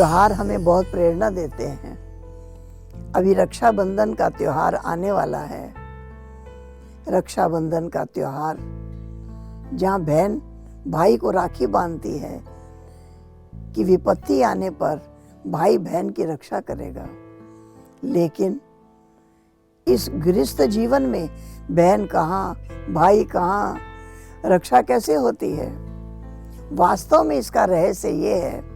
त्योहार हमें बहुत प्रेरणा देते हैं। अभी रक्षाबंधन का त्योहार आने वाला है। रक्षाबंधन का त्योहार जहाँ बहन भाई को राखी बांधती है कि विपत्ति आने पर भाई बहन की रक्षा करेगा। लेकिन इस गृहस्थ जीवन में बहन कहाँ, भाई कहाँ, रक्षा कैसे होती है? वास्तव में इसका रहस्य ये है,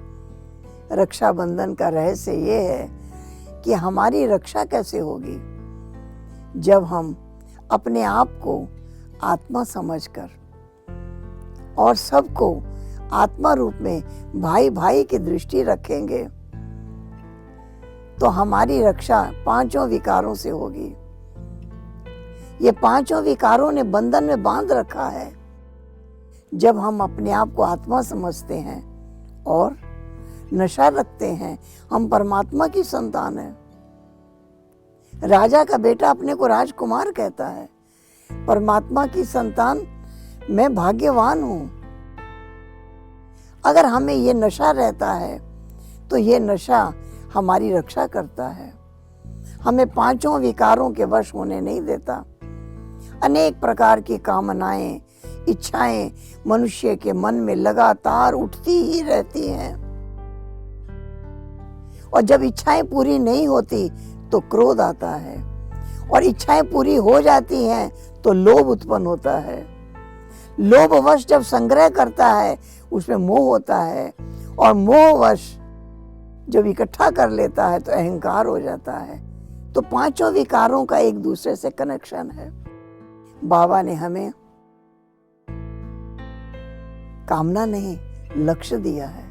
रक्षाबंधन का रहस्य ये है कि हमारी रक्षा कैसे होगी जब हम अपने आप को आत्मा समझकर और सबको आत्मा रूप में भाई भाई की दृष्टि रखेंगे तो हमारी रक्षा पांचों विकारों से होगी। ये पांचों विकारों ने बंधन में बांध रखा है। जब हम अपने आप को आत्मा समझते हैं और नशा रखते हैं, हम परमात्मा की संतान हैं। राजा का बेटा अपने को राजकुमार कहता है। परमात्मा की संतान मैं भाग्यवान हूं। अगर हमें ये नशा रहता है तो ये नशा हमारी रक्षा करता है, हमें पांचों विकारों के वश होने नहीं देता। अनेक प्रकार की कामनाएं, इच्छाएं मनुष्य के मन में लगातार उठती ही रहती हैं और जब इच्छाएं पूरी नहीं होती तो क्रोध आता है और इच्छाएं पूरी हो जाती हैं तो लोभ उत्पन्न होता है। लोभवश जब संग्रह करता है उसमें मोह होता है और मोहवश जब इकट्ठा कर लेता है तो अहंकार हो जाता है। तो पांचों विकारों का एक दूसरे से कनेक्शन है। बाबा ने हमें कामना नहीं, लक्ष्य दिया है।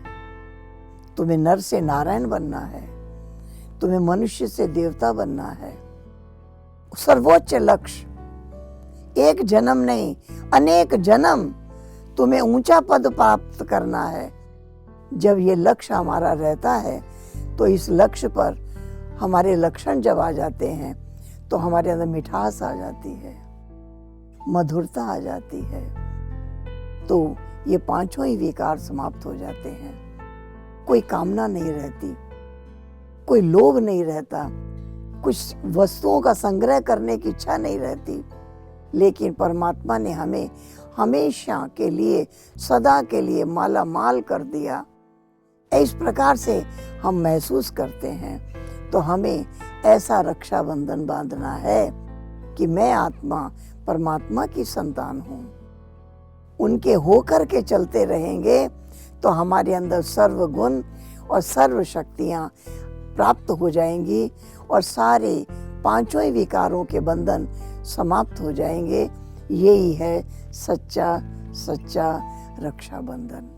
तुम्हें नर से नारायण बनना है, तुम्हें मनुष्य से देवता बनना है। सर्वोच्च लक्ष्य, एक जन्म नहीं अनेक जन्म तुम्हें ऊंचा पद प्राप्त करना है। जब ये लक्ष्य हमारा रहता है तो इस लक्ष्य पर हमारे लक्षण जब आ जाते हैं तो हमारे अंदर मिठास आ जाती है, मधुरता आ जाती है। तो ये पांचों ही विकार समाप्त हो जाते हैं। कोई कामना नहीं रहती, कोई लोभ नहीं रहता, कुछ वस्तुओं का संग्रह करने की इच्छा नहीं रहती। लेकिन परमात्मा ने हमें हमेशा के लिए, सदा के लिए माला माल कर दिया। इस प्रकार से हम महसूस करते हैं। तो हमें ऐसा रक्षाबंधन बांधना है कि मैं आत्मा परमात्मा की संतान हूँ। उनके होकर के चलते रहेंगे तो हमारे अंदर सर्व गुण और सर्व शक्तियाँ प्राप्त हो जाएंगी और सारे पांचों ही विकारों के बंधन समाप्त हो जाएंगे। यही है सच्चा रक्षाबंधन।